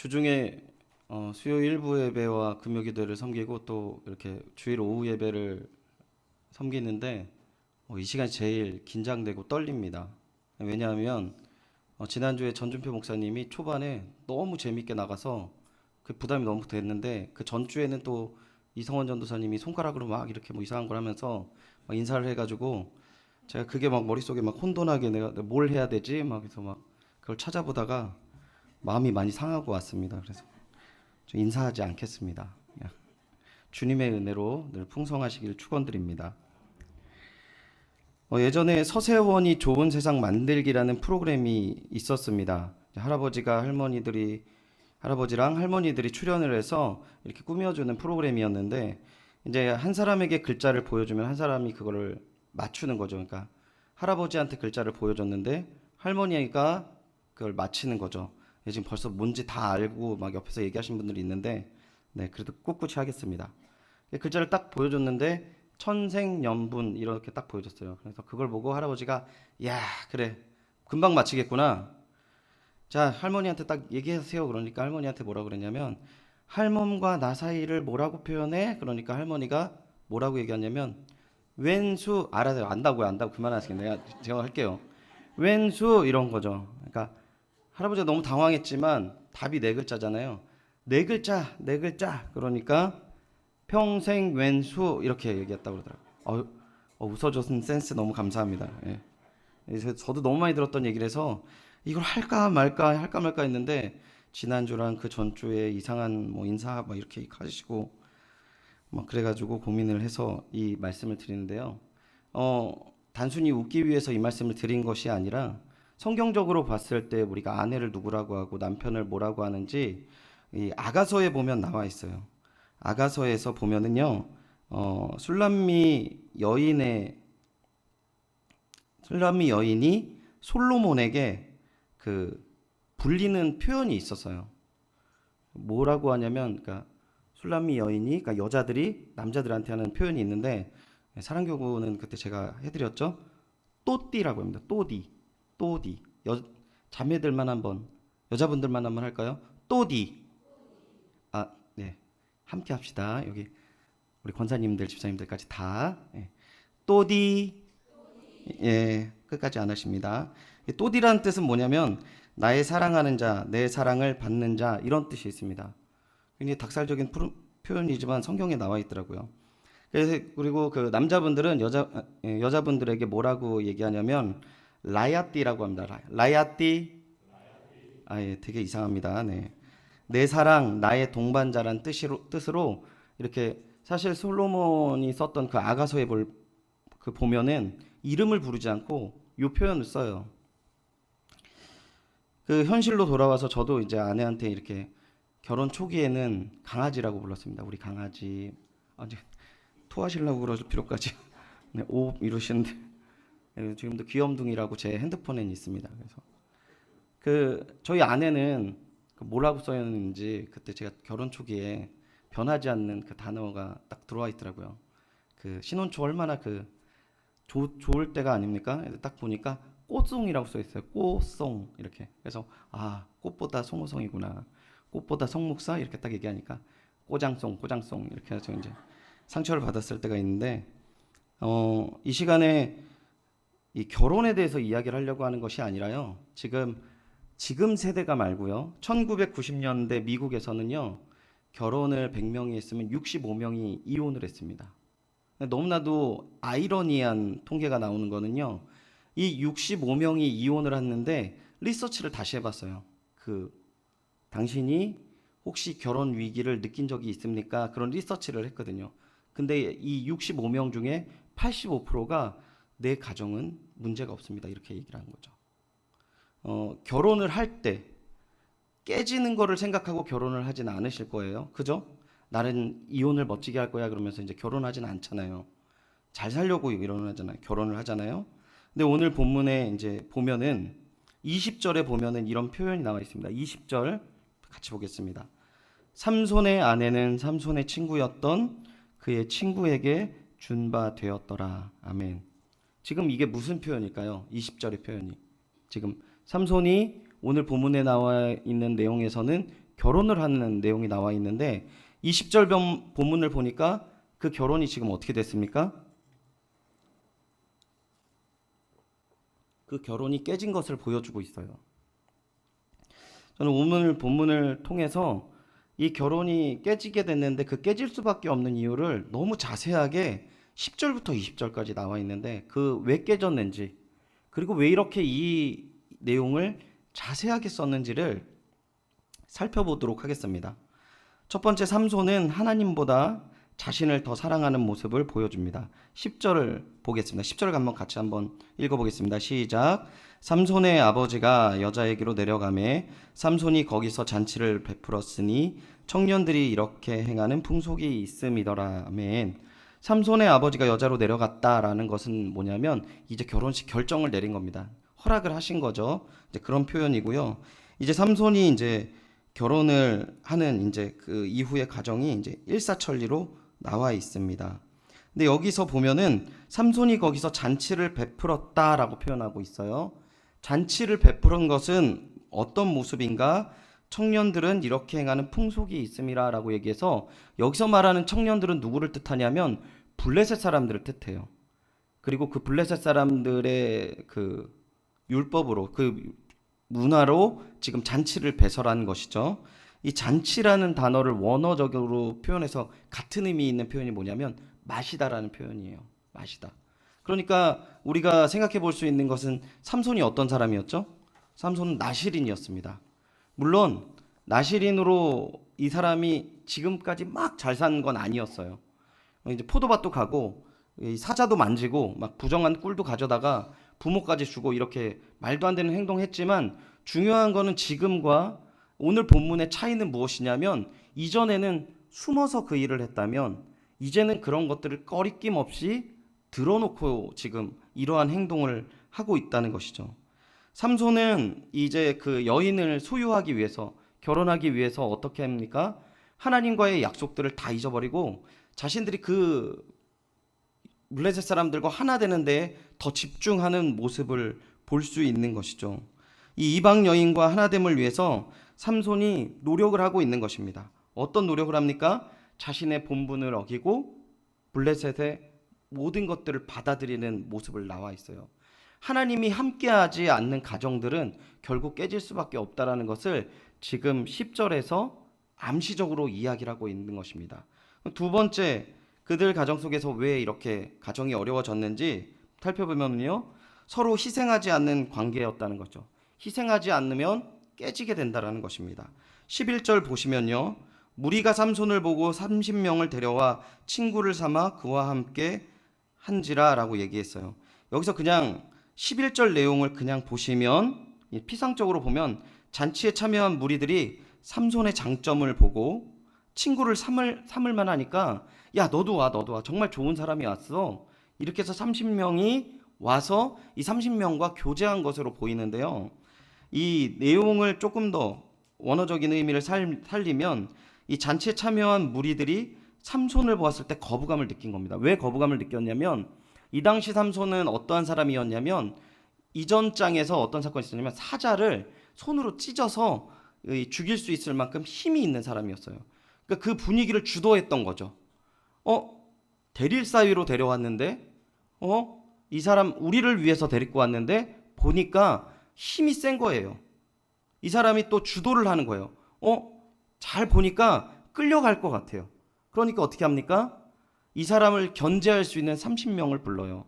주중에 수요 일부 예배와 금요 기도를 섬기고 또 이렇게 주일 오후 예배를 섬기는데 이 시간이 제일 긴장되고 떨립니다. 왜냐하면 지난주에 전준표 목사님이 초반에 너무 재밌게 나가서 그 부담이 너무 됐는데 그 전주에는 또 이성원 전도사님이 손가락으로 막 이렇게 뭐 이상한 걸 하면서 막 인사를 해가지고 제가 그게 막 머릿속에 막 혼돈하게 내가 뭘 해야 되지? 막 그래서 막 그걸 찾아보다가 마음이 많이 상하고 왔습니다. 그래서 저 인사하지 않겠습니다. 그냥 주님의 은혜로 늘 풍성하시길 축원드립니다. 예전에 서세원이 좋은 세상 만들기라는 프로그램이 있었습니다. 할아버지랑 할머니들이 출연을 해서 이렇게 꾸며주는 프로그램이었는데 이제 한 사람에게 글자를 보여주면 한 사람이 그거를 맞추는 거죠. 그러니까 할아버지한테 글자를 보여줬는데 할머니가 그걸 맞히는 거죠. 지금 벌써 뭔지 다 알고 막 옆에서 얘기하신 분들이 있는데 네, 그래도 꿋꿋이 하겠습니다. 글자를 딱 보여줬는데 천생연분 이렇게 딱 보여줬어요. 그래서 그걸 보고 할아버지가 야 그래 금방 맞히겠구나. 자 할머니한테 딱 얘기하세요. 그러니까 할머니한테 뭐라고 그랬냐면 할멈과 나 사이를 뭐라고 표현해? 그러니까 할머니가 뭐라고 얘기하냐면 왼수 알아요. 안다고요. 안다고 그만하세요. 제가 할게요. 왼수 이런 거죠. 그러니까 할아버지가 너무 당황했지만 답이 네 글자잖아요. 네 글자, 네 글자. 그러니까 평생 왼수 이렇게 얘기했다고 그러더라고요. 웃어줘서 센스 너무 감사합니다. 예. 저도 너무 많이 들었던 얘기를 해서 이걸 할까 말까 할까 말까 했는데 지난주랑 그 전주에 이상한 뭐 인사 막 이렇게 하시고 막 그래가지고 고민을 해서 이 말씀을 드리는데요. 단순히 웃기 위해서 이 말씀을 드린 것이 아니라 성경적으로 봤을 때 우리가 아내를 누구라고 하고 남편을 뭐라고 하는지 이 아가서에 보면 나와 있어요. 아가서에서 보면은요, 술람미 여인이 솔로몬에게 그 불리는 표현이 있었어요. 뭐라고 하냐면, 그러니까 술람미 여인이, 그러니까 여자들이 남자들한테 하는 표현이 있는데 사랑교구는 그때 제가 해드렸죠. 또띠라고 합니다. 또디. 자매들만 한번, 여자분들만 한번 할까요? 또디. 네, 함께 합시다. 여기 우리 권사님들, 집사님들까지 다. 예. 또디. 예, 끝까지 안 하십니다. 또디라는 뜻은 뭐냐면 나의 사랑하는 자, 내 사랑을 받는 자 이런 뜻이 있습니다. 굉장히 닭살적인 표현이지만 성경에 나와 있더라고요. 그리고 그 남자분들은 여자분들에게 뭐라고 얘기하냐면 라야띠라고 합니다. 라야띠. 예, 되게 이상합니다. 네. 내 사랑, 나의 동반자란 뜻으로 이렇게 사실 솔로몬이 썼던 그 아가서에 보면은 이름을 부르지 않고 요 표현을 써요. 그 현실로 돌아와서 저도 이제 아내한테 이렇게 결혼 초기에는 강아지라고 불렀습니다. 우리 강아지. 아니, 토하시려고 그러실 필요까지. 네, 오 이러시는데 지금도 귀염둥이라고 제 핸드폰에는 있습니다. 그래서 저희 아내는 뭐라고 써있는지 그때 제가 결혼 초기에 변하지 않는 그 단어가 딱 들어와 있더라고요. 그 신혼초 얼마나 좋을 때가 아닙니까? 딱 보니까 꽃송이라고 써 있어요. 꽃송 이렇게. 그래서 꽃보다 송호송이구나. 꽃보다 송목사 이렇게 딱 얘기하니까 꼬장송 이렇게 해서 이제 상처를 받았을 때가 있는데 이 시간에 이 결혼에 대해서 이야기를 하려고 하는 것이 아니라요. 지금 세대가 말고요. 1990년대 미국에서는요. 결혼을 100명이 했으면 65명이 이혼을 했습니다. 너무나도 아이러니한 통계가 나오는 거는요. 이 65명이 이혼을 했는데 리서치를 다시 해봤어요. 당신이 혹시 결혼 위기를 느낀 적이 있습니까? 그런 리서치를 했거든요. 근데 이 65명 중에 85%가 내 가정은 문제가 없습니다. 이렇게 얘기를 하는 거죠. 결혼을 할 때 깨지는 거를 생각하고 결혼을 하진 않으실 거예요. 그죠? 나는 이혼을 멋지게 할 거야 그러면서 이제 결혼하진 않잖아요. 잘 살려고 결혼을 하잖아요. 근데 오늘 본문에 이제 보면은 20절에 보면은 이런 표현이 나와 있습니다. 20절 같이 보겠습니다. 삼손의 아내는 삼손의 친구였던 그의 친구에게 준 바 되었더라. 아멘. 지금 이게 무슨 표현일까요? 20절의 표현이. 지금 삼손이 오늘 본문에 나와 있는 내용에서는 결혼을 하는 내용이 나와 있는데 20절 본문을 보니까 그 결혼이 지금 어떻게 됐습니까? 그 결혼이 깨진 것을 보여주고 있어요. 저는 오늘 본문을 통해서 이 결혼이 깨지게 됐는데 그 깨질 수밖에 없는 이유를 너무 자세하게 10절부터 20절까지 나와 있는데 그 왜 깨졌는지 그리고 왜 이렇게 이 내용을 자세하게 썼는지를 살펴보도록 하겠습니다. 첫 번째, 삼손은 하나님보다 자신을 더 사랑하는 모습을 보여줍니다. 10절을 보겠습니다. 10절을 한번 읽어보겠습니다. 시작. 삼손의 아버지가 여자에게로 내려가매 삼손이 거기서 잔치를 베풀었으니 청년들이 이렇게 행하는 풍속이 있음이더라. 아멘. 삼손의 아버지가 여자로 내려갔다라는 것은 뭐냐면 이제 결혼식 결정을 내린 겁니다. 허락을 하신 거죠. 이제 그런 표현이고요. 이제 삼손이 이제 결혼을 하는 이제 그 이후의 과정이 이제 일사천리로 나와 있습니다. 근데 여기서 보면은 삼손이 거기서 잔치를 베풀었다라고 표현하고 있어요. 잔치를 베푸는 것은 어떤 모습인가? 청년들은 이렇게 행하는 풍속이 있음이라라고 얘기해서 여기서 말하는 청년들은 누구를 뜻하냐면 블레셋 사람들을 뜻해요. 그리고 그 블레셋 사람들의 그 율법으로 그 문화로 지금 잔치를 배설한 것이죠. 이 잔치라는 단어를 원어적으로 표현해서 같은 의미 있는 표현이 뭐냐면 마시다라는 표현이에요. 마시다. 그러니까 우리가 생각해 볼 수 있는 것은 삼손이 어떤 사람이었죠? 삼손은 나실인이었습니다. 물론 나실인으로 이 사람이 지금까지 막 잘 산 건 아니었어요. 이제 포도밭도 가고 사자도 만지고 막 부정한 꿀도 가져다가 부모까지 주고 이렇게 말도 안 되는 행동했지만 중요한 거는 지금과 오늘 본문의 차이는 무엇이냐면 이전에는 숨어서 그 일을 했다면 이제는 그런 것들을 꺼리낌 없이 드러놓고 지금 이러한 행동을 하고 있다는 것이죠. 삼손은 이제 그 여인을 소유하기 위해서 결혼하기 위해서 어떻게 합니까? 하나님과의 약속들을 다 잊어버리고 자신들이 그 블레셋 사람들과 하나 되는 데에 더 집중하는 모습을 볼 수 있는 것이죠. 이 이방 여인과 하나됨을 위해서 삼손이 노력을 하고 있는 것입니다. 어떤 노력을 합니까? 자신의 본분을 어기고 블레셋의 모든 것들을 받아들이는 모습을 나와 있어요. 하나님이 함께하지 않는 가정들은 결국 깨질 수밖에 없다라는 것을 지금 10절에서 암시적으로 이야기를 하고 있는 것입니다. 두 번째, 그들 가정 속에서 왜 이렇게 가정이 어려워졌는지 살펴보면요, 서로 희생하지 않는 관계였다는 거죠. 희생하지 않으면 깨지게 된다는 것입니다. 11절 보시면요, 무리가 삼손을 보고 30명을 데려와 친구를 삼아 그와 함께 한지라 라고 얘기했어요. 여기서 그냥 11절 내용을 그냥 보시면 피상적으로 보면 잔치에 참여한 무리들이 삼손의 장점을 보고 친구를 삼을 만하니까 야 너도 와 정말 좋은 사람이 왔어 이렇게 해서 30명이 와서 이 30명과 교제한 것으로 보이는데요. 이 내용을 조금 더 원어적인 의미를 살리면 이 잔치에 참여한 무리들이 삼손을 보았을 때 거부감을 느낀 겁니다. 왜 거부감을 느꼈냐면 이 당시 삼손은 어떠한 사람이었냐면 이전 장에서 어떤 사건이 있었냐면 사자를 손으로 찢어서 죽일 수 있을 만큼 힘이 있는 사람이었어요. 그러니까 그 분위기를 주도했던 거죠. 데릴 사위로 데려왔는데 이 사람 우리를 위해서 데리고 왔는데 보니까 힘이 센 거예요. 이 사람이 또 주도를 하는 거예요. 잘 보니까 끌려갈 것 같아요. 그러니까 어떻게 합니까? 이 사람을 견제할 수 있는 30명을 불러요.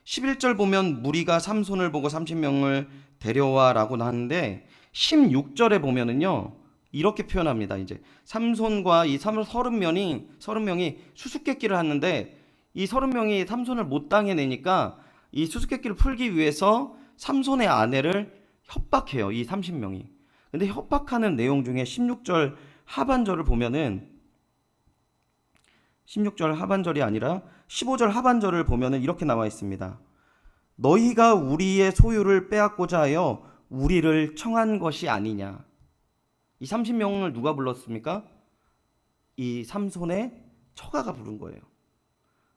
11절 보면 무리가 삼손을 보고 30명을 데려와라고 하는데 16절에 보면은요 이렇게 표현합니다. 이제 삼손과 이 30명이 수수께끼를 하는데 이 30명이 삼손을 못 당해내니까 이 수수께끼를 풀기 위해서 삼손의 아내를 협박해요. 이 30명이. 근데 협박하는 내용 중에 16절 하반절을 보면은 16절 하반절이 아니라 15절 하반절을 보면은 이렇게 나와 있습니다. 너희가 우리의 소유를 빼앗고자 하여 우리를 청한 것이 아니냐. 이 30명을 누가 불렀습니까? 이 삼손의 처가가 부른 거예요.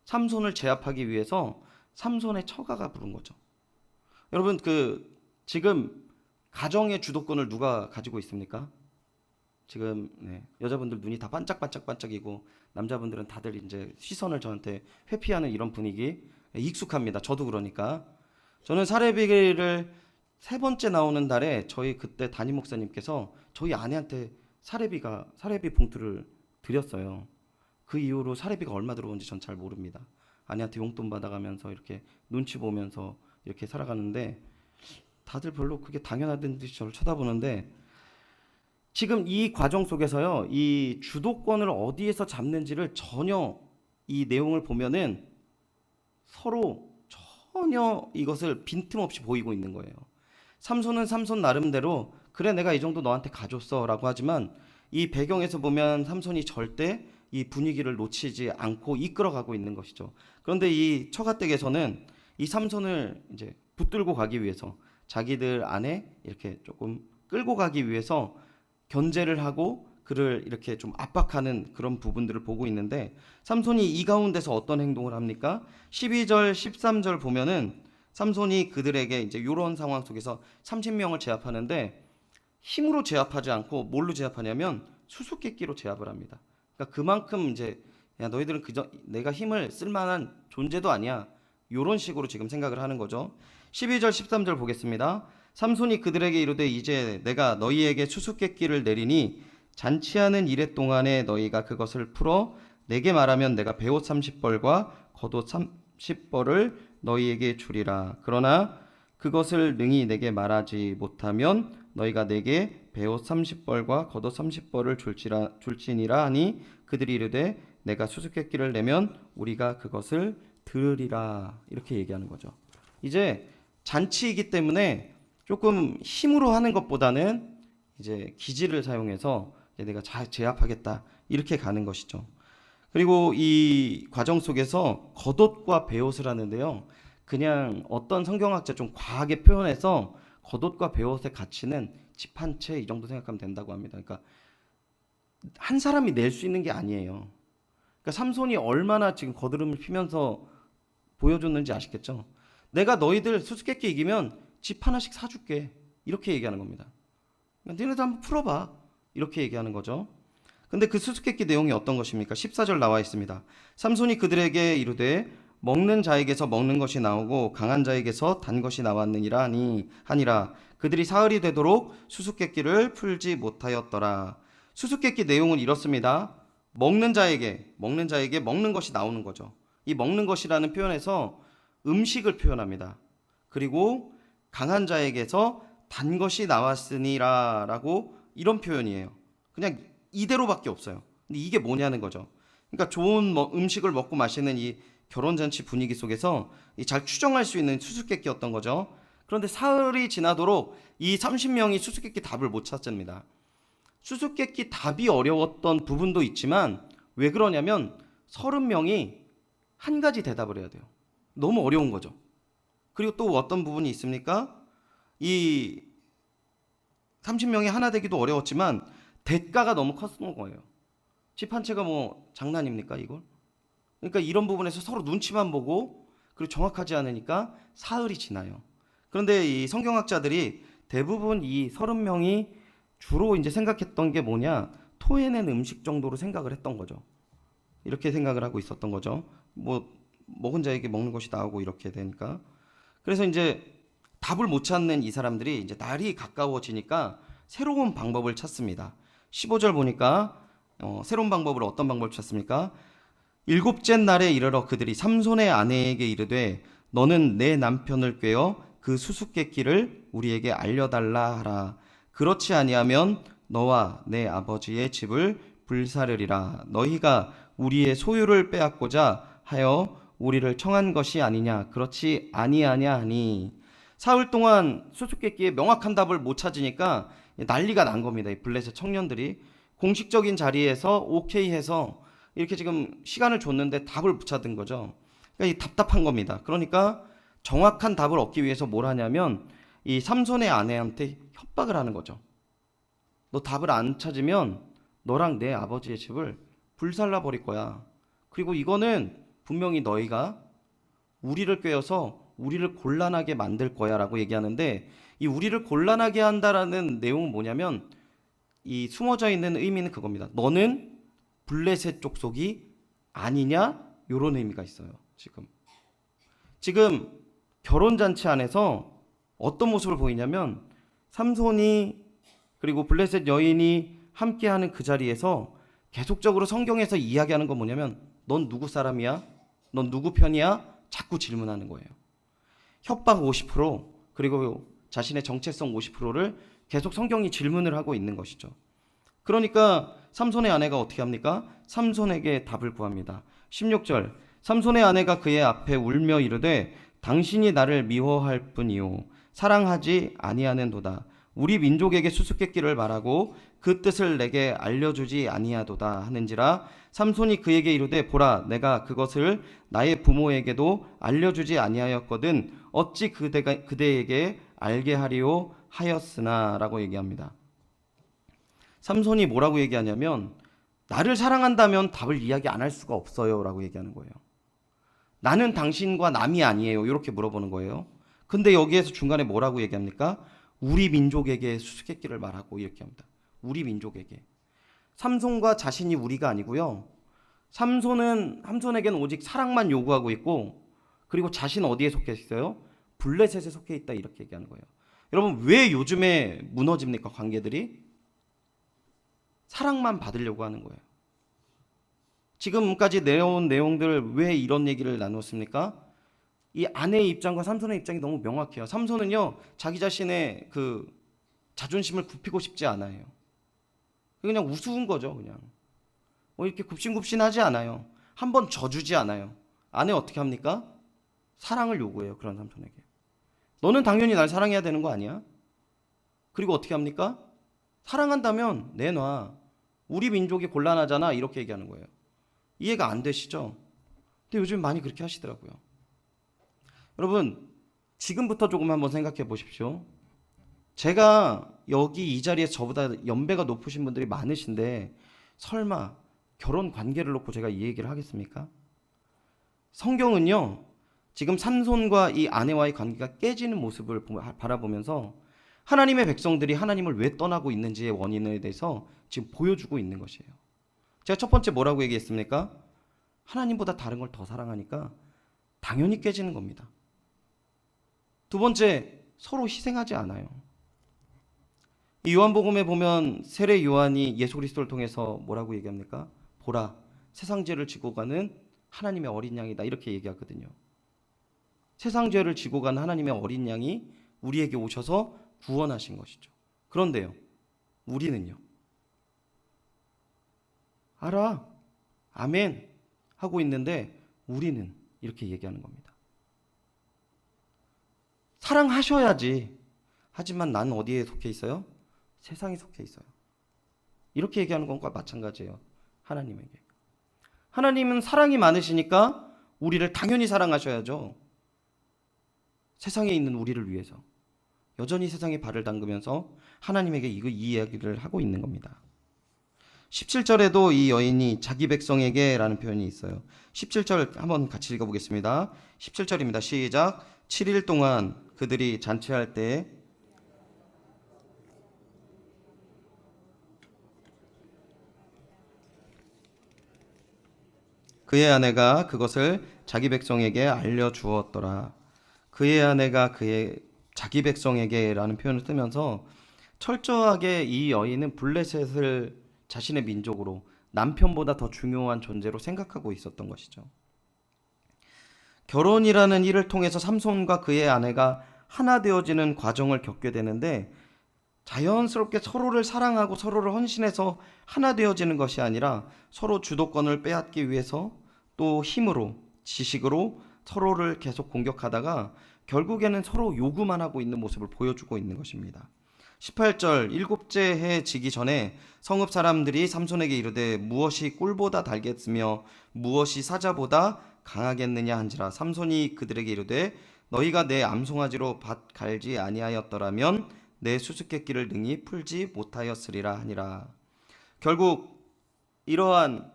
삼손을 제압하기 위해서 삼손의 처가가 부른 거죠. 여러분 지금 가정의 주도권을 누가 가지고 있습니까? 지금 여자분들 눈이 다 반짝반짝반짝이고 남자분들은 다들 이제 시선을 저한테 회피하는 이런 분위기 익숙합니다. 저도 그러니까 저는 사례비를 세 번째 나오는 달에 저희 그때 담임 목사님께서 저희 아내한테 사례비 봉투를 드렸어요. 그 이후로 사례비가 얼마 들어온지 전 잘 모릅니다. 아내한테 용돈 받아가면서 이렇게 눈치 보면서 이렇게 살아가는데 다들 별로 그게 당연하던 듯이 저를 쳐다보는데 지금 이 과정 속에서요, 이 주도권을 어디에서 잡는지를 전혀 이 내용을 보면은 서로 전혀 이것을 빈틈없이 보이고 있는 거예요. 삼손은 삼손 나름대로 그래 내가 이 정도 너한테 가줬어라고 하지만 이 배경에서 보면 삼손이 절대 이 분위기를 놓치지 않고 이끌어가고 있는 것이죠. 그런데 이 처가댁에서는 이 삼손을 이제 붙들고 가기 위해서 자기들 안에 이렇게 조금 끌고 가기 위해서 견제를 하고 그를 이렇게 좀 압박하는 그런 부분들을 보고 있는데 삼손이 이 가운데서 어떤 행동을 합니까? 12절, 13절 보면은 삼손이 그들에게 이제 이런 상황 속에서 30명을 제압하는데 힘으로 제압하지 않고 뭘로 제압하냐면 수수께끼로 제압을 합니다. 그러니까 그만큼 이제 야 너희들은 그저 내가 힘을 쓸 만한 존재도 아니야. 이런 식으로 지금 생각을 하는 거죠. 12절, 13절 보겠습니다. 삼손이 그들에게 이르되 이제 내가 너희에게 수수께끼를 내리니 잔치하는 이래 동안에 너희가 그것을 풀어 내게 말하면 내가 베옷 30벌과 겉옷 30벌을 너희에게 주리라. 그러나 그것을 능히 내게 말하지 못하면 너희가 내게 베옷 30벌과 겉옷 30벌을 줄지니라 하니 그들이 이르되 내가 수수께끼를 내면 우리가 그것을 들으리라. 이렇게 얘기하는 거죠. 이제 잔치이기 때문에 조금 힘으로 하는 것보다는 이제 기지를 사용해서 이제 내가 제압하겠다 이렇게 가는 것이죠. 그리고 이 과정 속에서 겉옷과 베옷을 하는데요. 그냥 어떤 성경학자 좀 과하게 표현해서 겉옷과 베옷의 가치는 집 한 채 이 정도 생각하면 된다고 합니다. 그러니까 한 사람이 낼 수 있는 게 아니에요. 그러니까 삼손이 얼마나 지금 거드름을 피면서 보여줬는지 아시겠죠? 내가 너희들 수수께끼 이기면 집 하나씩 사줄게. 이렇게 얘기하는 겁니다. 그러니까 너네들 한번 풀어봐. 이렇게 얘기하는 거죠. 근데 그 수수께끼 내용이 어떤 것입니까? 14절 나와 있습니다. 삼손이 그들에게 이르되 먹는 자에게서 먹는 것이 나오고 강한 자에게서 단 것이 나왔느니라 하니라. 그들이 사흘이 되도록 수수께끼를 풀지 못하였더라. 수수께끼 내용은 이렇습니다. 먹는 자에게 먹는 것이 나오는 거죠. 이 먹는 것이라는 표현에서 음식을 표현합니다. 그리고 강한 자에게서 단 것이 나왔으니라 라고 이런 표현이에요. 그냥 이대로밖에 없어요. 근데 이게 뭐냐는 거죠. 그러니까 좋은 음식을 먹고 마시는 이 결혼잔치 분위기 속에서 잘 추정할 수 있는 수수께끼였던 거죠. 그런데 사흘이 지나도록 이 30명이 수수께끼 답을 못 찾습니다. 수수께끼 답이 어려웠던 부분도 있지만 왜 그러냐면 30명이 한 가지 대답을 해야 돼요. 너무 어려운 거죠. 그리고 또 어떤 부분이 있습니까? 이 30명이 하나 되기도 어려웠지만 대가가 너무 컸던 거예요. 집 한 채가 뭐 장난입니까 이걸? 그러니까 이런 부분에서 서로 눈치만 보고 그리고 정확하지 않으니까 사흘이 지나요. 그런데 이 성경학자들이 대부분 이 30명이 주로 이제 생각했던 게 뭐냐? 토해낸 음식 정도로 생각을 했던 거죠. 이렇게 생각을 하고 있었던 거죠. 뭐 먹은 자에게 먹는 것이 나오고 이렇게 되니까. 그래서 이제 답을 못 찾는 이 사람들이 이제 날이 가까워지니까 새로운 방법을 찾습니다. 15절 보니까 새로운 방법으로 어떤 방법을 찾습니까? 일곱째 날에 이르러 그들이 삼손의 아내에게 이르되 너는 내 남편을 꾀어 그 수수께끼를 우리에게 알려달라 하라. 그렇지 아니하면 너와 내 아버지의 집을 불사르리라. 너희가 우리의 소유를 빼앗고자 하여 우리를 청한 것이 아니냐. 그렇지 아니하냐 하니. 사흘 동안 수수께끼에 명확한 답을 못 찾으니까 난리가 난 겁니다. 이 블레셋 청년들이 공식적인 자리에서 오케이 해서 이렇게 지금 시간을 줬는데 답을 못 찾은 거죠. 그러니까 이 답답한 겁니다. 그러니까 정확한 답을 얻기 위해서 뭘 하냐면 이 삼손의 아내한테 협박을 하는 거죠. 너 답을 안 찾으면 너랑 내 아버지의 집을 불살라 버릴 거야. 그리고 이거는 분명히 너희가 우리를 꿰어서 우리를 곤란하게 만들 거야 라고 얘기하는데 이 우리를 곤란하게 한다라는 내용은 뭐냐면 이 숨어져 있는 의미는 그겁니다. 너는 블레셋 족속이 아니냐? 이런 의미가 있어요. 지금 결혼잔치 안에서 어떤 모습을 보이냐면 삼손이 그리고 블레셋 여인이 함께하는 그 자리에서 계속적으로 성경에서 이야기하는 건 뭐냐면 넌 누구 사람이야? 넌 누구 편이야? 자꾸 질문하는 거예요. 협박 50% 그리고 자신의 정체성 50%를 계속 성경이 질문을 하고 있는 것이죠. 그러니까 삼손의 아내가 어떻게 합니까? 삼손에게 답을 구합니다. 16절 삼손의 아내가 그의 앞에 울며 이르되 당신이 나를 미워할 뿐이요 사랑하지 아니하는도다. 우리 민족에게 수수께끼를 말하고 그 뜻을 내게 알려주지 아니하도다 하는지라. 삼손이 그에게 이르되 보라 내가 그것을 나의 부모에게도 알려주지 아니하였거든 어찌 그대에게 알게 하리오 하였으나 라고 얘기합니다. 삼손이 뭐라고 얘기하냐면 나를 사랑한다면 답을 이야기 안 할 수가 없어요 라고 얘기하는 거예요. 나는 당신과 남이 아니에요 이렇게 물어보는 거예요. 근데 여기에서 중간에 뭐라고 얘기합니까? 우리 민족에게 수수께끼를 말하고 이렇게 합니다. 우리 민족에게. 삼손과 자신이 우리가 아니고요. 삼손에게는 오직 사랑만 요구하고 있고 그리고 자신 어디에 속해 있어요? 블레셋에 속해 있다 이렇게 얘기하는 거예요. 여러분 왜 요즘에 무너집니까? 관계들이? 사랑만 받으려고 하는 거예요. 지금까지 내려온 내용들 왜 이런 얘기를 나눴습니까? 이 아내의 입장과 삼손의 입장이 너무 명확해요. 삼손은요 자기 자신의 그 자존심을 굽히고 싶지 않아요. 그냥 우스운 거죠. 그냥 이렇게 굽신굽신하지 않아요. 한번 져주지 않아요. 아내 어떻게 합니까? 사랑을 요구해요. 그런 삼손에게. 너는 당연히 날 사랑해야 되는 거 아니야? 그리고 어떻게 합니까? 사랑한다면 내놔. 우리 민족이 곤란하잖아. 이렇게 얘기하는 거예요. 이해가 안 되시죠? 근데 요즘 많이 그렇게 하시더라고요. 여러분 지금부터 조금 한번 생각해 보십시오. 제가 여기 이 자리에 저보다 연배가 높으신 분들이 많으신데 설마 결혼 관계를 놓고 제가 이 얘기를 하겠습니까? 성경은요 지금 삼손과 이 아내와의 관계가 깨지는 모습을 바라보면서 하나님의 백성들이 하나님을 왜 떠나고 있는지의 원인에 대해서 지금 보여주고 있는 것이에요. 제가 첫 번째 뭐라고 얘기했습니까? 하나님보다 다른 걸 더 사랑하니까 당연히 깨지는 겁니다. 두 번째, 서로 희생하지 않아요. 이 요한복음에 보면 세례 요한이 예수 그리스도를 통해서 뭐라고 얘기합니까? 보라, 세상 죄를 지고 가는 하나님의 어린 양이다 이렇게 얘기하거든요. 세상 죄를 지고 가는 하나님의 어린 양이 우리에게 오셔서 구원하신 것이죠. 그런데요, 우리는요. 알아, 아멘 하고 있는데 우리는 이렇게 얘기하는 겁니다. 사랑하셔야지. 하지만 난 어디에 속해 있어요? 세상에 속해 있어요. 이렇게 얘기하는 것과 마찬가지예요. 하나님에게. 하나님은 사랑이 많으시니까 우리를 당연히 사랑하셔야죠. 세상에 있는 우리를 위해서. 여전히 세상에 발을 담그면서 하나님에게 이 이야기를 하고 있는 겁니다. 17절에도 이 여인이 자기 백성에게 라는 표현이 있어요. 17절 한번 같이 읽어보겠습니다. 17절입니다. 시작. 7일 동안 그들이 잔치할 때 그의 아내가 그것을 자기 백성에게 알려주었더라. 그의 아내가 그의 자기 백성에게 라는 표현을 쓰면서 철저하게 이 여인은 블레셋을 자신의 민족으로 남편보다 더 중요한 존재로 생각하고 있었던 것이죠. 결혼이라는 일을 통해서 삼손과 그의 아내가 하나 되어지는 과정을 겪게 되는데 자연스럽게 서로를 사랑하고 서로를 헌신해서 하나 되어지는 것이 아니라 서로 주도권을 빼앗기 위해서 또 힘으로 지식으로 서로를 계속 공격하다가 결국에는 서로 요구만 하고 있는 모습을 보여주고 있는 것입니다. 18절 일곱째 해 지기 전에 성읍 사람들이 삼손에게 이르되 무엇이 꿀보다 달겠으며 무엇이 사자보다 강하겠느냐 한지라. 삼손이 그들에게 이르되 너희가 내 암송아지로 밭 갈지 아니하였더라면 내 수수께끼를 능히 풀지 못하였으리라 하니라. 결국 이러한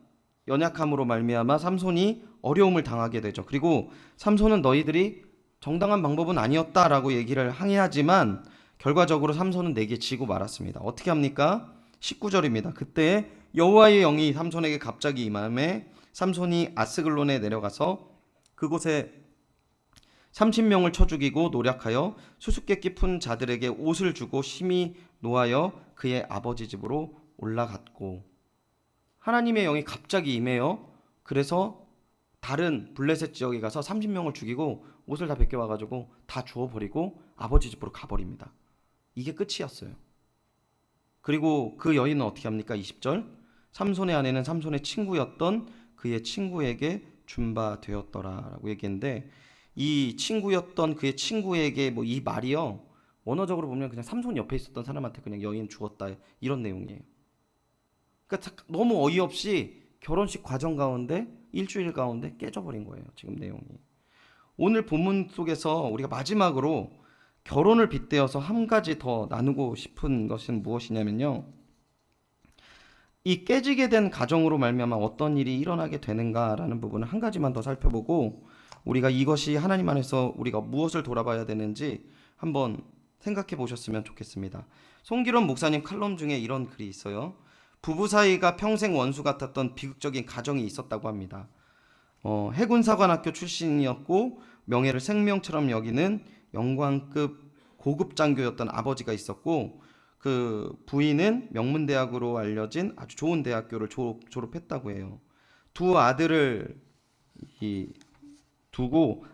연약함으로 말미암아 삼손이 어려움을 당하게 되죠. 그리고 삼손은 너희들이 정당한 방법은 아니었다라고 얘기를 항의하지만 결과적으로 삼손은 내게 지고 말았습니다. 어떻게 합니까? 19절입니다. 그때 여호와의 영이 삼손에게 갑자기 임함에 삼손이 아스글론에 내려가서 그곳에 30명을 쳐 죽이고 노략하여 수수께끼 푼 자들에게 옷을 주고 심히 노하여 그의 아버지 집으로 올라갔고, 하나님의 영이 갑자기 임해요. 그래서 다른 블레셋 지역에 가서 30명을 죽이고 옷을 다 벗겨와가지고 다 주워버리고 아버지 집으로 가버립니다. 이게 끝이었어요. 그리고 그 여인은 어떻게 합니까? 20절, 삼손의 아내는 삼손의 친구였던 그의 친구에게 준 바 되었더라라고 얘기했는데, 이 친구였던 그의 친구에게 뭐 이 말이요, 원어적으로 보면 그냥 삼손 옆에 있었던 사람한테 그냥 여인 죽었다 이런 내용이에요. 그러니까 너무 어이없이 결혼식 과정 가운데 일주일 가운데 깨져버린 거예요. 지금 내용이. 오늘 본문 속에서 우리가 마지막으로 결혼을 빗대어서 한 가지 더 나누고 싶은 것은 무엇이냐면요, 이 깨지게 된 가정으로 말미암아 어떤 일이 일어나게 되는가라는 부분을 한 가지만 더 살펴보고, 우리가 이것이 하나님 안에서 우리가 무엇을 돌아봐야 되는지 한번 생각해 보셨으면 좋겠습니다. 송기론 목사님 칼럼 중에 이런 글이 있어요. 부부 사이가 평생 원수 같았던 비극적인 가정이 있었다고 합니다. 해군사관학교 출신이었고 명예를 생명처럼 여기는 영광급 고급 장교였던 아버지가 있었고, 그 부인은 명문대학으로 알려진 아주 좋은 대학교를 졸업했다고 해요. 두 아들을 두고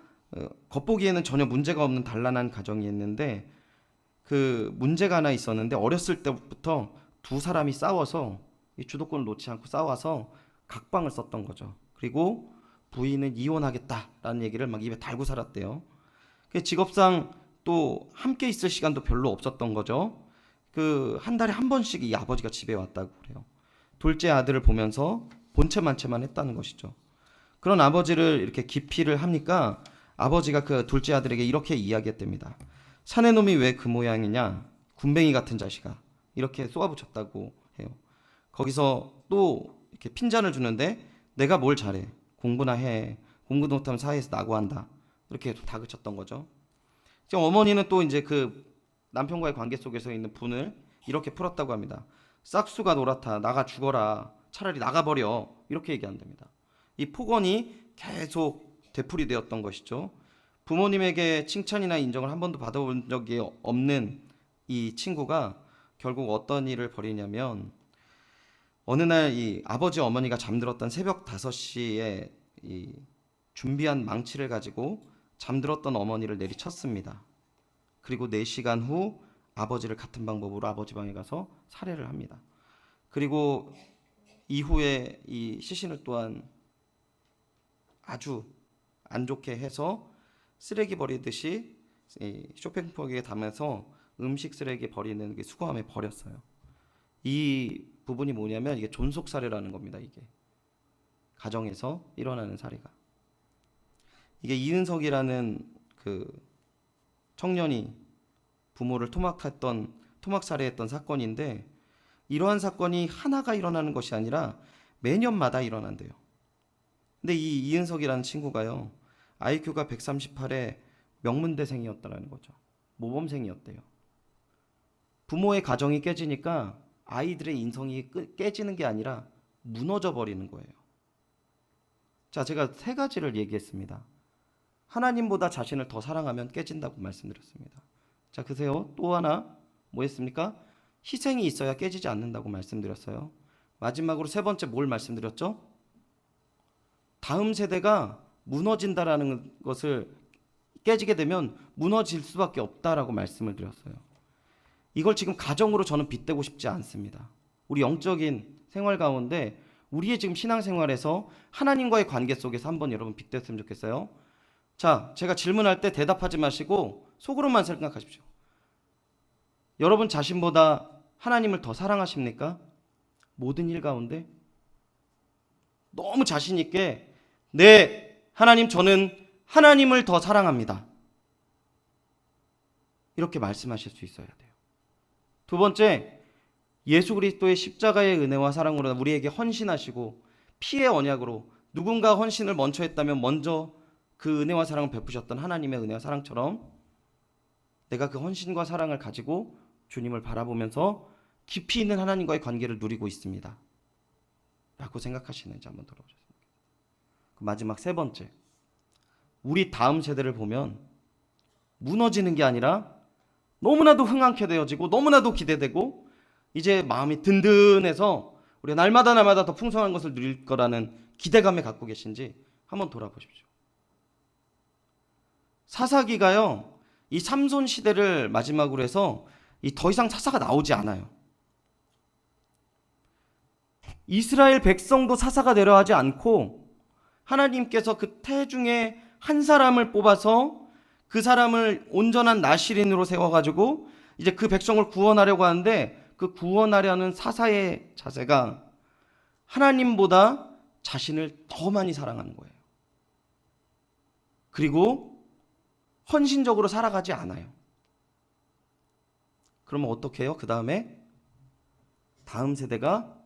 겉보기에는 전혀 문제가 없는 단란한 가정이었는데, 그 문제가 하나 있었는데, 어렸을 때부터 두 사람이 싸워서 이 주도권을 놓지 않고 싸워서 각방을 썼던 거죠. 그리고 부인은 이혼하겠다라는 얘기를 막 입에 달고 살았대요. 직업상 또 함께 있을 시간도 별로 없었던 거죠. 그 한 달에 한 번씩 이 아버지가 집에 왔다고 그래요. 둘째 아들을 보면서 본체만체만 했다는 것이죠. 그런 아버지를 이렇게 기피를 합니까? 아버지가 그 둘째 아들에게 이렇게 이야기했답니다. 사내 놈이 왜 그 모양이냐? 군뱅이 같은 자식아. 이렇게 쏘아붙였다고 해요. 거기서 또 이렇게 핀잔을 주는데, 내가 뭘 잘해? 공부나 해. 공부도 못하면 사회에서 낙오한다. 이렇게 다그쳤던 거죠. 어머니는 또 이제 그 남편과의 관계 속에서 있는 분을 이렇게 풀었다고 합니다. 싹수가 노랗다. 나가 죽어라. 차라리 나가버려. 이렇게 얘기한답니다. 이 폭언이 계속 되풀이되었던 것이죠. 부모님에게 칭찬이나 인정을 한 번도 받아본 적이 없는 이 친구가 결국 어떤 일을 벌이냐면, 어느 날 이 아버지 어머니가 잠들었던 새벽 5시에 이 준비한 망치를 가지고 잠들었던 어머니를 내리쳤습니다. 그리고 4시간 후 아버지를 같은 방법으로 아버지 방에 가서 살해를 합니다. 그리고 이후에 이 시신을 또한 아주 안 좋게 해서 쓰레기 버리듯이 쇼핑백에 담아서 음식 쓰레기 버리는 게 수거함에 버렸어요. 이 부분이 뭐냐면 이게 존속 살해라는 겁니다. 이게 가정에서 일어나는 살해가. 이게 이은석이라는 그 청년이 부모를 토막 살해했던 사건인데, 이러한 사건이 하나가 일어나는 것이 아니라 매년마다 일어난대요. 근데 이 이은석이라는 친구가요, IQ가 138에 명문대생이었다는 거죠. 모범생이었대요. 부모의 가정이 깨지니까 아이들의 인성이 깨지는 게 아니라 무너져 버리는 거예요. 자, 제가 3가지를 얘기했습니다. 하나님보다 자신을 더 사랑하면 깨진다고 말씀드렸습니다. 자, 그세요. 또 하나 뭐 했습니까? 희생이 있어야 깨지지 않는다고 말씀드렸어요. 마지막으로 3번째 뭘 말씀드렸죠? 다음 세대가 무너진다라는 것을 깨지게 되면 무너질 수밖에 없다라고 말씀을 드렸어요. 이걸 지금 가정으로 저는 빗대고 싶지 않습니다. 우리 영적인 생활 가운데 우리의 지금 신앙생활에서 하나님과의 관계 속에서 한번 여러분 빗댔으면 좋겠어요. 자, 제가 질문할 때 대답하지 마시고 속으로만 생각하십시오. 여러분 자신보다 하나님을 더 사랑하십니까? 모든 일 가운데 너무 자신 있게, 네, 하나님, 저는 하나님을 더 사랑합니다. 이렇게 말씀하실 수 있어야 돼요. 2번째, 예수 그리스도의 십자가의 은혜와 사랑으로 우리에게 헌신하시고 피의 언약으로 누군가 헌신을 먼저 했다면 먼저 그 은혜와 사랑을 베푸셨던 하나님의 은혜와 사랑처럼 내가 그 헌신과 사랑을 가지고 주님을 바라보면서 깊이 있는 하나님과의 관계를 누리고 있습니다 라고 생각하시는지 한번 돌아보셨습니다. 마지막 세 번째, 우리 다음 세대를 보면 무너지는 게 아니라 너무나도 흥황케 되어지고 너무나도 기대되고 이제 마음이 든든해서 우리가 날마다 더 풍성한 것을 누릴 거라는 기대감을 갖고 계신지 한번 돌아보십시오. 사사기가요, 이 삼손 시대를 마지막으로 해서 더 이상 사사가 나오지 않아요. 이스라엘 백성도 사사가 되려 하지 않고 하나님께서 그 태중에 한 사람을 뽑아서 그 사람을 온전한 나실인으로 세워가지고 이제 그 백성을 구원하려고 하는데, 그 구원하려는 사사의 자세가 하나님보다 자신을 더 많이 사랑하는 거예요. 그리고 헌신적으로 살아가지 않아요. 그러면 어떻게 해요? 그 다음에 다음 세대가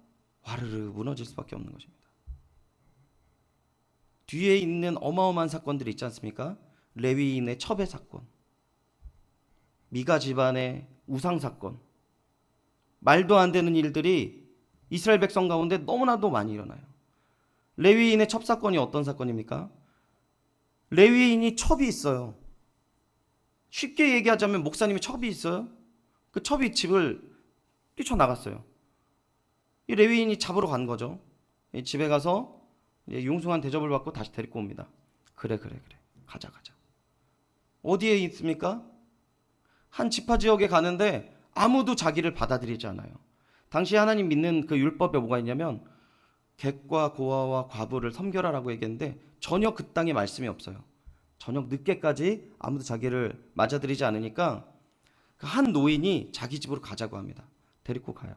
와르르 무너질 수밖에 없는 것입니다. 뒤에 있는 어마어마한 사건들이 있지 않습니까? 레위인의 첩의 사건, 미가 집안의 우상 사건, 말도 안 되는 일들이 이스라엘 백성 가운데 너무나도 많이 일어나요. 레위인의 첩 사건이 어떤 사건입니까? 레위인이 첩이 있어요. 쉽게 얘기하자면 목사님이 첩이 있어요. 그 첩이 집을 뛰쳐나갔어요. 이 레위인이 잡으러 간 거죠. 집에 가서 융숭한 대접을 받고 다시 데리고 옵니다. 그래 가자. 어디에 있습니까? 한 지파 지역에 가는데 아무도 자기를 받아들이지 않아요. 당시 하나님 믿는 그 율법에 뭐가 있냐면 객과 고아와 과부를 섬겨라라고 얘기했는데 전혀 그 땅에 말씀이 없어요. 저녁 늦게까지 아무도 자기를 맞아들이지 않으니까 한 노인이 자기 집으로 가자고 합니다. 데리고 가요.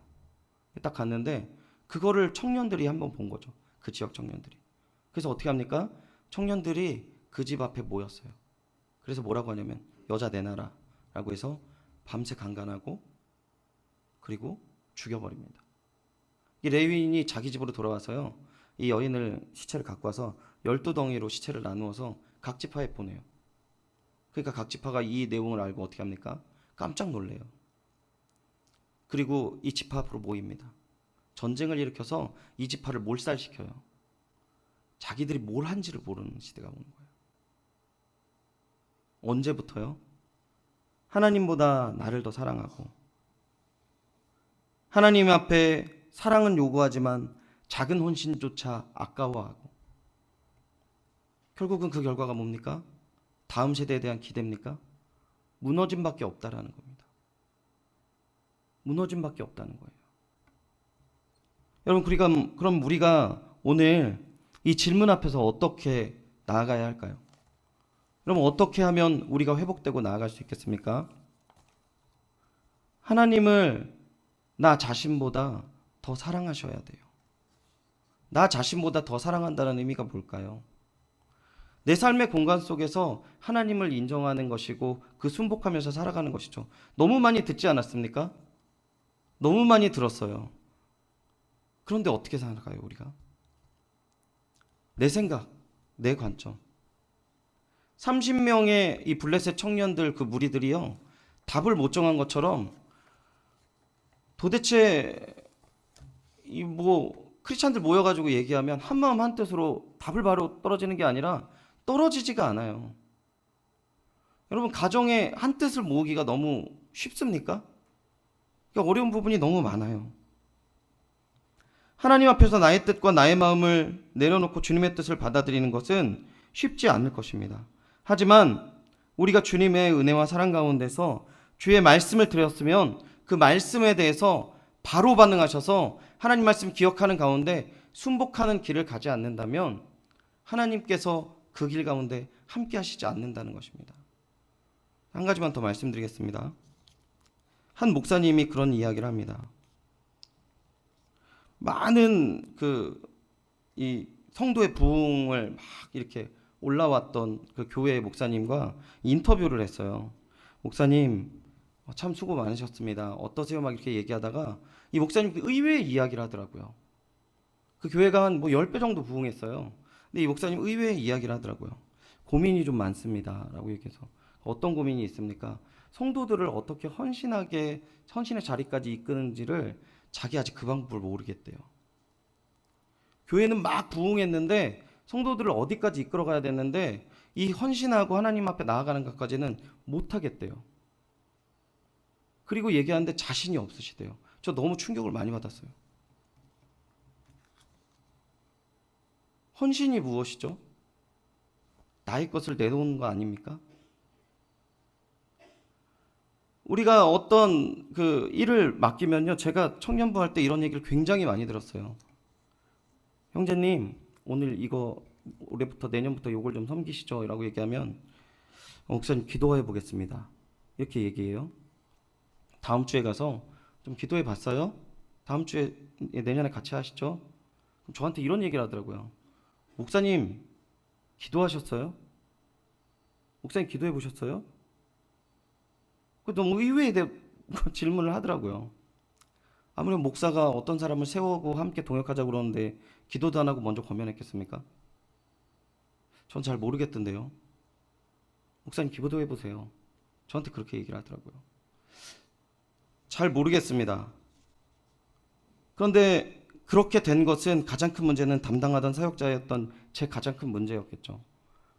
딱 갔는데 그거를 청년들이 한번 본 거죠. 그 지역 청년들이. 그래서 어떻게 합니까? 청년들이 그 집 앞에 모였어요. 그래서 뭐라고 하냐면 여자 내놔라 라고 해서 밤새 강간하고 그리고 죽여버립니다. 이 레위인이 자기 집으로 돌아와서요, 이 여인을 시체를 갖고 와서 12덩이로 시체를 나누어서 각 지파에 보내요. 그러니까 각 지파가 이 내용을 알고 어떻게 합니까? 깜짝 놀래요. 그리고 이 지파 앞으로 모입니다. 전쟁을 일으켜서 이 지파를 몰살시켜요. 자기들이 뭘 한지를 모르는 시대가 오는 거예요. 언제부터요? 하나님보다 나를 더 사랑하고 하나님 앞에 사랑은 요구하지만 작은 헌신조차 아까워하고, 결국은 그 결과가 뭡니까? 다음 세대에 대한 기대입니까? 무너짐밖에 없다라는 겁니다. 무너짐밖에 없다는 거예요. 여러분, 그럼 우리가 오늘 이 질문 앞에서 어떻게 나아가야 할까요? 그럼 어떻게 하면 우리가 회복되고 나아갈 수 있겠습니까? 하나님을 나 자신보다 더 사랑하셔야 돼요. 나 자신보다 더 사랑한다는 의미가 뭘까요? 내 삶의 공간 속에서 하나님을 인정하는 것이고 그 순복하면서 살아가는 것이죠. 너무 많이 듣지 않았습니까? 너무 많이 들었어요. 그런데 어떻게 살아가요, 우리가? 내 생각, 내 관점. 30명의 이 블레셋 청년들, 그 무리들이요, 답을 못 정한 것처럼 도대체 크리스찬들 모여가지고 얘기하면 한마음 한뜻으로 답을 바로 떨어지는 게 아니라 떨어지지가 않아요. 여러분, 가정에 한뜻을 모으기가 너무 쉽습니까? 그러니까 어려운 부분이 너무 많아요. 하나님 앞에서 나의 뜻과 나의 마음을 내려놓고 주님의 뜻을 받아들이는 것은 쉽지 않을 것입니다. 하지만 우리가 주님의 은혜와 사랑 가운데서 주의 말씀을 들었으면 그 말씀에 대해서 바로 반응하셔서 하나님 말씀 기억하는 가운데 순복하는 길을 가지 않는다면 하나님께서 그 길 가운데 함께 하시지 않는다는 것입니다. 한 가지만 더 말씀드리겠습니다. 한 목사님이 그런 이야기를 합니다. 많은 이 성도의 부흥을 막 이렇게 올라왔던 그 교회의 목사님과 인터뷰를 했어요. 목사님, 참 수고 많으셨습니다. 어떠세요? 막 이렇게 얘기하다가 이 목사님 의외의 이야기를 하더라고요. 그 교회가 한 10배 정도 부흥했어요. 근데 이 목사님 의외의 이야기를 하더라고요. 고민이 좀 많습니다 라고 얘기해서. 어떤 고민이 있습니까? 성도들을 어떻게 헌신하게 헌신의 자리까지 이끄는지를 자기 아직 그 방법을 모르겠대요. 교회는 막 부흥했는데 성도들을 어디까지 이끌어가야 되는데 이 헌신하고 하나님 앞에 나아가는 것까지는 못하겠대요. 그리고 얘기하는데 자신이 없으시대요. 저 너무 충격을 많이 받았어요. 헌신이 무엇이죠? 나의 것을 내놓는 거 아닙니까? 우리가 어떤 그 일을 맡기면요, 제가 청년부 할 때 이런 얘기를 굉장히 많이 들었어요. 형제님, 오늘 이거 올해부터 내년부터 요걸 좀 섬기시죠 라고 얘기하면 목사님 기도해 보겠습니다 이렇게 얘기해요. 다음 주에 가서 좀 기도해 봤어요? 다음 주에 내년에 같이 하시죠? 저한테 이런 얘기를 하더라고요. 목사님 기도하셨어요? 목사님 기도해 보셨어요? 너무 의외의 질문을 하더라고요. 아무래도 목사가 어떤 사람을 세우고 함께 동역하자고 그러는데 기도도 안 하고 먼저 권면했겠습니까? 전 잘 모르겠던데요. 목사님 기도해 보세요. 저한테 그렇게 얘기를 하더라고요. 잘 모르겠습니다. 그런데 그렇게 된 것은 가장 큰 문제는 담당하던 사역자였던 제 가장 큰 문제였겠죠.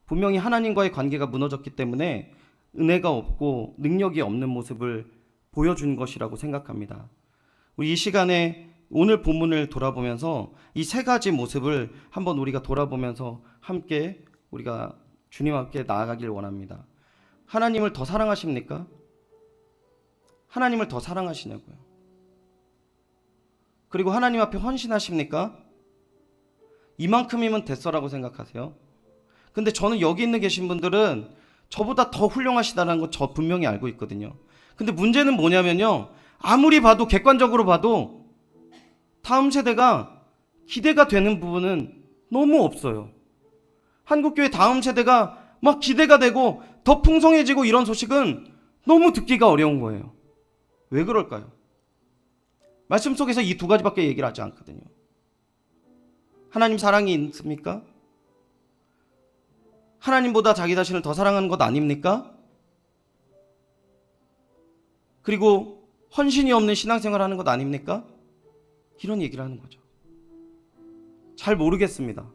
분명히 하나님과의 관계가 무너졌기 때문에 은혜가 없고 능력이 없는 모습을 보여준 것이라고 생각합니다. 우리 이 시간에 오늘 본문을 돌아보면서 이 세 가지 모습을 한번 우리가 돌아보면서 함께 우리가 주님 앞에 나아가길 원합니다. 하나님을 더 사랑하십니까? 하나님을 더 사랑하시냐고요. 그리고 하나님 앞에 헌신하십니까? 이만큼이면 됐어라고 생각하세요? 근데 저는 여기 있는 계신 분들은 저보다 더 훌륭하시다는 거 저 분명히 알고 있거든요. 근데 문제는 뭐냐면요, 아무리 봐도 객관적으로 봐도 다음 세대가 기대가 되는 부분은 너무 없어요. 한국교회 다음 세대가 막 기대가 되고 더 풍성해지고 이런 소식은 너무 듣기가 어려운 거예요. 왜 그럴까요? 말씀 속에서 이 두 가지밖에 얘기를 하지 않거든요. 하나님 사랑이 있습니까? 하나님보다 자기 자신을 더 사랑하는 것 아닙니까? 그리고 헌신이 없는 신앙생활 하는 것 아닙니까? 이런 얘기를 하는 거죠. 잘 모르겠습니다.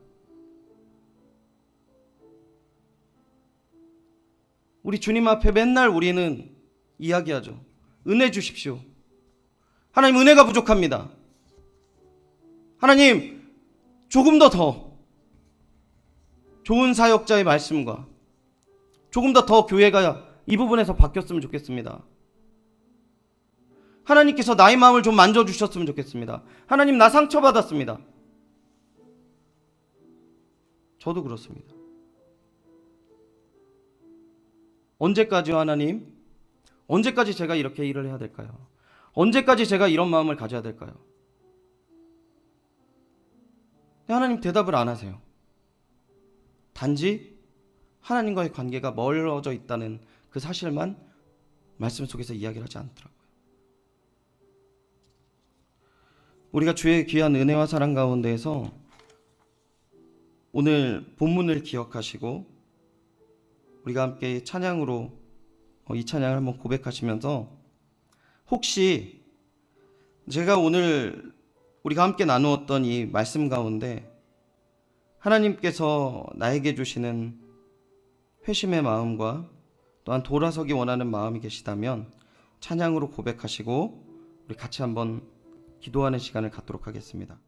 우리 주님 앞에 맨날 우리는 이야기하죠. 은혜 주십시오. 하나님 은혜가 부족합니다. 하나님 조금 더 좋은 사역자의 말씀과 조금 더 교회가 이 부분에서 바뀌었으면 좋겠습니다. 하나님께서 나의 마음을 좀 만져주셨으면 좋겠습니다. 하나님 나 상처받았습니다. 저도 그렇습니다. 언제까지요 하나님? 언제까지 제가 이렇게 일을 해야 될까요? 언제까지 제가 이런 마음을 가져야 될까요? 하나님 대답을 안 하세요. 단지 하나님과의 관계가 멀어져 있다는 그 사실만 말씀 속에서 이야기를 하지 않더라고요. 우리가 주의 귀한 은혜와 사랑 가운데에서 오늘 본문을 기억하시고 우리가 함께 찬양으로 이 찬양을 한번 고백하시면서 혹시 제가 오늘 우리가 함께 나누었던 이 말씀 가운데 하나님께서 나에게 주시는 회심의 마음과 또한 돌아서기 원하는 마음이 계시다면 찬양으로 고백하시고 우리 같이 한번 기도하는 시간을 갖도록 하겠습니다.